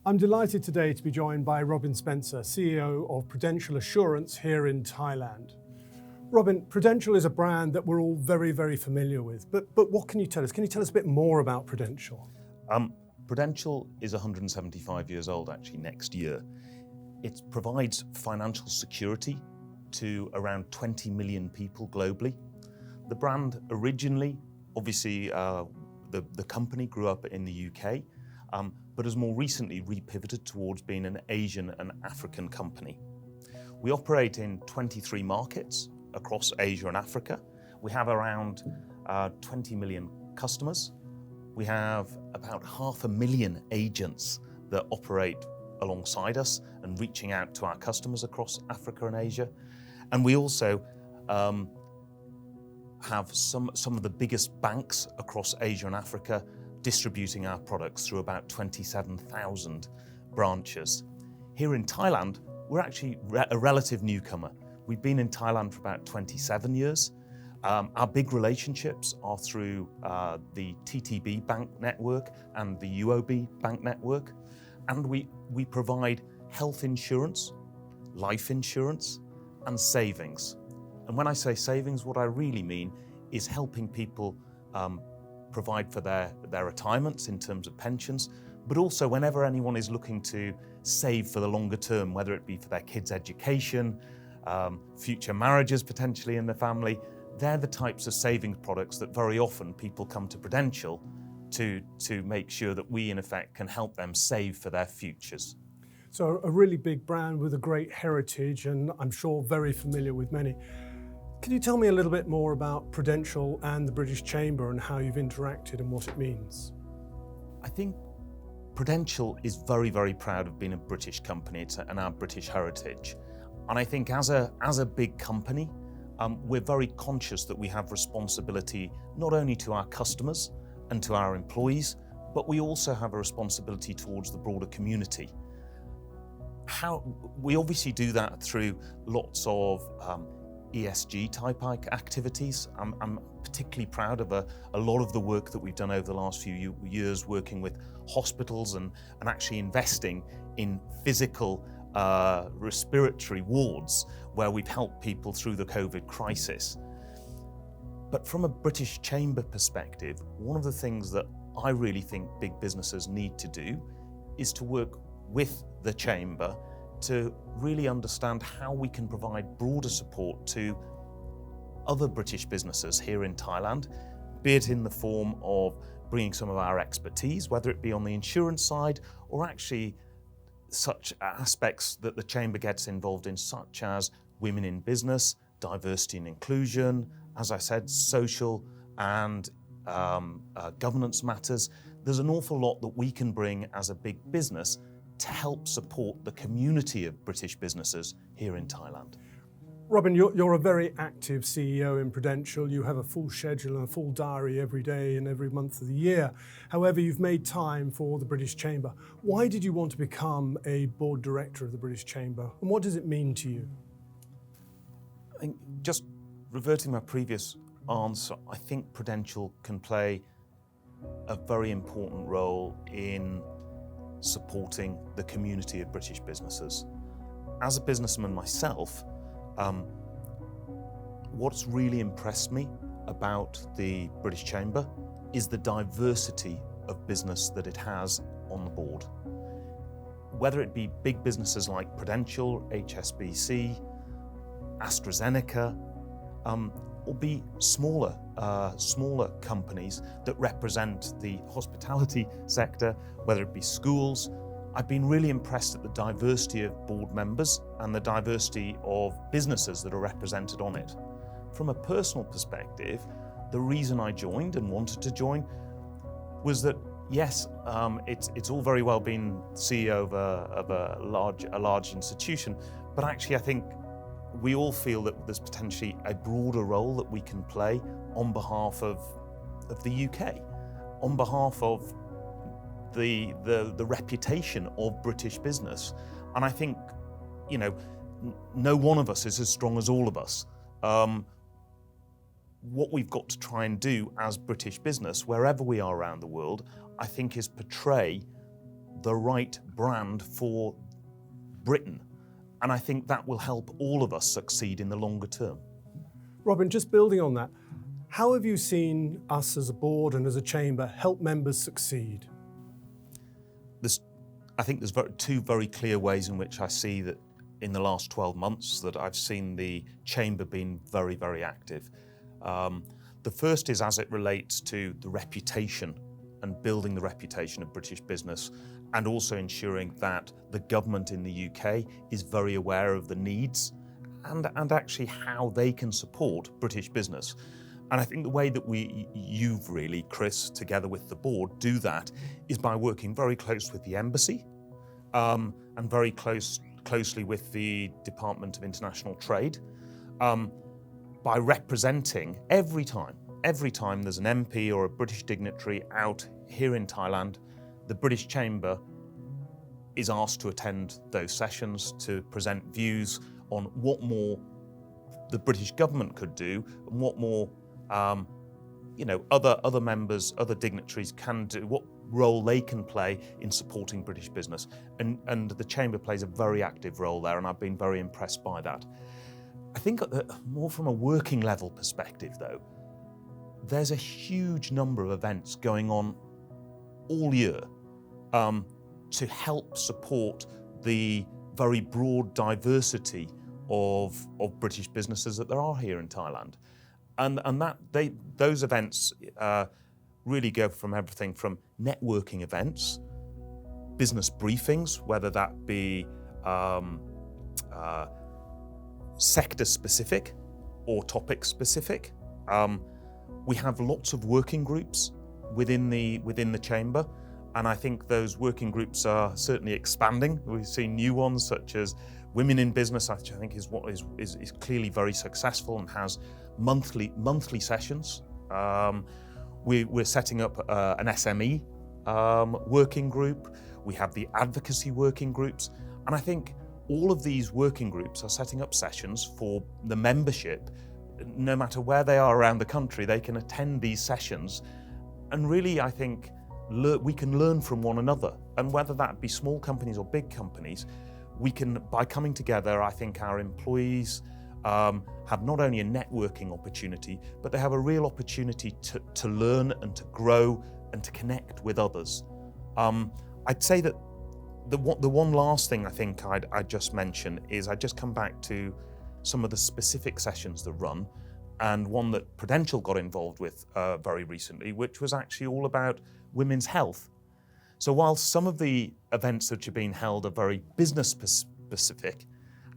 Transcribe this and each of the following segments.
I'm delighted today to be joined by Robin Spencer, CEO of Prudential Assurance here in Thailand. Robin, Prudential is a brand that we're all very, very familiar with, but what can you tell us? Can you tell us a bit more about Prudential? Prudential is 175 years old actually next year. It provides financial security to around 20 million people globally. The brand originally, obviously the company grew up in the UK, but has more recently repivoted towards being an Asian and African company. We operate in 23 markets across Asia and Africa. We have around 20 million customers. We have about 500,000 agents that operate alongside us and reaching out to our customers across Africa and Asia. And we also have some of the biggest banks across Asia and Africa distributing our products through about 27,000 branches. Here in Thailand, we're actually a relative newcomer. We've been in Thailand for about 27 years. Our big relationships are through the TTB bank network and the UOB bank network. And we provide health insurance, life insurance, and savings. And when I say savings, what I really mean is helping people provide for their retirements in terms of pensions, but also whenever anyone is looking to save for the longer term, whether it be for their kids' education, future marriages potentially in the family, they're the types of savings products that very often people come to Prudential to make sure that we in effect can help them save for their futures. So a really big brand with a great heritage and I'm sure very familiar with many. Can you tell me a little bit more about Prudential and the British Chamber and how you've interacted and what it means? I think Prudential is very, very proud of being a British company and our British heritage. And I think as a big company, we're very conscious that we have responsibility not only to our customers and to our employees, but we also have a responsibility towards the broader community. We obviously do that through lots of ESG type activities. I'm particularly proud of a lot of the work that we've done over the last few years working with hospitals and actually investing in physical respiratory wards where we've helped people through the COVID crisis. But from a British Chamber perspective, one of the things that I really think big businesses need to do is to work with the Chamber to really understand how we can provide broader support to other British businesses here in Thailand, be it in the form of bringing some of our expertise, whether it be on the insurance side or actually such aspects that the Chamber gets involved in, such as women in business, diversity and inclusion, as I said, social and governance matters. There's an awful lot that we can bring as a big business to help support the community of British businesses here in Thailand. Robin, you're a very active CEO in Prudential. You have a full schedule and a full diary every day and every month of the year. However, you've made time for the British Chamber. Why did you want to become a board director of the British Chamber? And what does it mean to you? I think just reverting my previous answer, I think Prudential can play a very important role in supporting the community of British businesses. As a businessman myself, what's really impressed me about the British Chamber is the diversity of business that it has on the board. Whether it be big businesses like Prudential, HSBC, AstraZeneca, or be smaller companies that represent the hospitality sector, whether it be schools. I've been really impressed at the diversity of board members and the diversity of businesses that are represented on it. From a personal perspective, the reason I joined and wanted to join was that, yes, it's all very well being CEO of a large institution, but actually I think we all feel that there's potentially a broader role that we can play on behalf of the UK, on behalf of the reputation of British business. And I think, no one of us is as strong as all of us. What we've got to try and do as British business, wherever we are around the world, I think is portray the right brand for Britain. And I think that will help all of us succeed in the longer term. Robin, just building on that, how have you seen us as a board and as a chamber help members succeed? I think there's two very clear ways in which I see that in the last 12 months that I've seen the chamber being very, very active. The first is as it relates to the reputation and building the reputation of British business, and also ensuring that the government in the UK is very aware of the needs and actually how they can support British business. And I think the way that you've really, Chris, together with the board, do that is by working very close with the embassy and very closely with the Department of International Trade, by representing every time there's an MP or a British dignitary out here in Thailand, the British Chamber is asked to attend those sessions to present views on what more the British government could do and what more other members, other dignitaries can do, what role they can play in supporting British business. And the Chamber plays a very active role there, and I've been very impressed by that. I think more from a working level perspective though, there's a huge number of events going on all year to help support the very broad diversity of British businesses that there are here in Thailand. And those events really go from everything from networking events, business briefings, whether that be sector specific or topic specific. We have lots of working groups within the chamber, and I think those working groups are certainly expanding. We've seen new ones such as Women in Business, which I think is clearly very successful and has monthly sessions. We're setting up an SME working group. We have the advocacy working groups, and I think all of these working groups are setting up sessions for the membership. No matter where they are around the country, they can attend these sessions, and really I think we can learn from one another. And whether that be small companies or big companies, we can, by coming together, I think our employees have not only a networking opportunity, but they have a real opportunity to learn and to grow and to connect with others. I'd say that the one last thing I think I'd just mention is I'd just come back to some of the specific sessions that run, and one that Prudential got involved with very recently, which was actually all about women's health. So while some of the events that are being held are very business specific,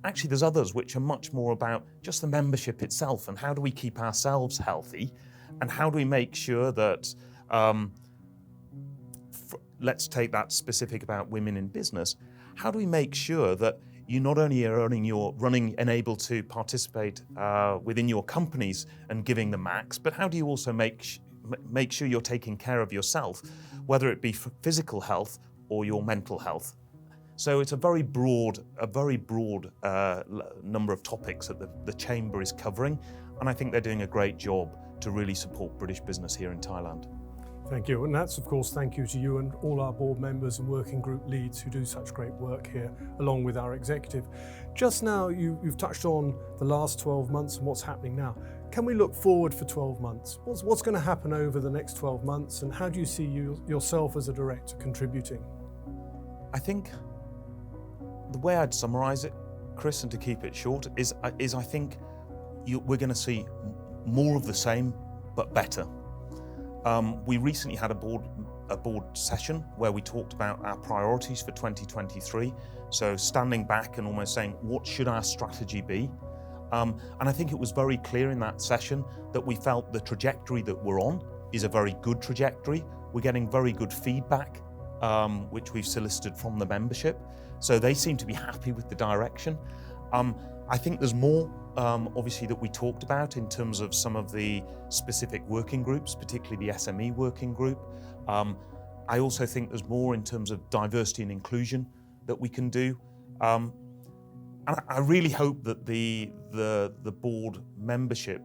actually there's others which are much more about just the membership itself and how do we keep ourselves healthy, and how do we make sure that, let's take that specific about women in business, how do we make sure that you not only are running and able to participate within your companies and giving the max, but how do you also make sure you're taking care of yourself, whether it be for physical health or your mental health. So it's a very broad number of topics that the Chamber is covering, and I think they're doing a great job to really support British business here in Thailand. Thank you, and that's of course thank you to you and all our board members and working group leads who do such great work here, along with our executive. Just now you've touched on the last 12 months and what's happening now. Can we look forward for 12 months? What's going to happen over the next 12 months, and how do you see yourself as a director contributing? I think the way I'd summarise it, Chris, and to keep it short, is I think we're going to see more of the same, but better. We recently had a board session where we talked about our priorities for 2023. So standing back and almost saying, what should our strategy be? And I think it was very clear in that session that we felt the trajectory that we're on is a very good trajectory. We're getting very good feedback, which we've solicited from the membership. So they seem to be happy with the direction. I think there's more, obviously, that we talked about in terms of some of the specific working groups, particularly the SME working group. I also think there's more in terms of diversity and inclusion that we can do. And I really hope that the board membership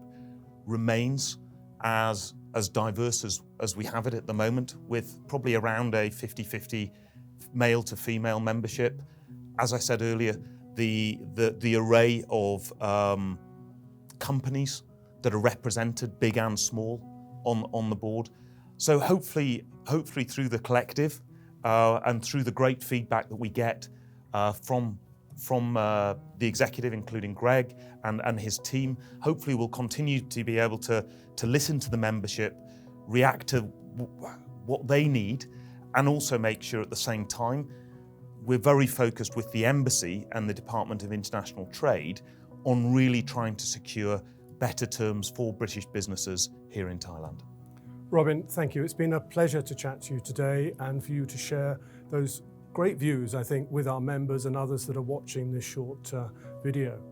remains as diverse as we have it at the moment, with probably around a 50-50 male to female membership. As I said earlier, the array of companies that are represented, big and small, on the board. So hopefully through the collective and through the great feedback that we get from the executive, including Greg and his team, hopefully we'll continue to be able to listen to the membership, react to what they need, and also make sure at the same time we're very focused with the Embassy and the Department of International Trade on really trying to secure better terms for British businesses here in Thailand. Robin, thank you. It's been a pleasure to chat to you today and for you to share those great views, I think, with our members and others that are watching this short video.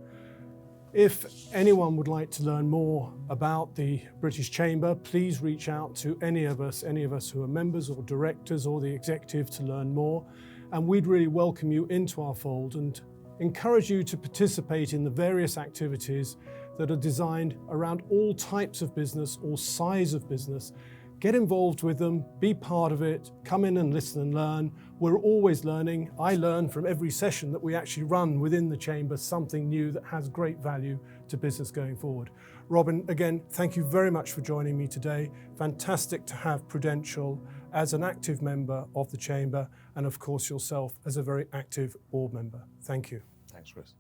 If anyone would like to learn more about the British Chamber, please reach out to any of us who are members or directors or the executive to learn more. And we'd really welcome you into our fold and encourage you to participate in the various activities that are designed around all types of business, all size of business. Get involved with them, be part of it, come in and listen and learn. We're always learning. I learn from every session that we actually run within the Chamber something new that has great value to business going forward. Robin, again, thank you very much for joining me today. Fantastic to have Prudential as an active member of the Chamber and of course yourself as a very active board member. Thank you. Thanks, Chris.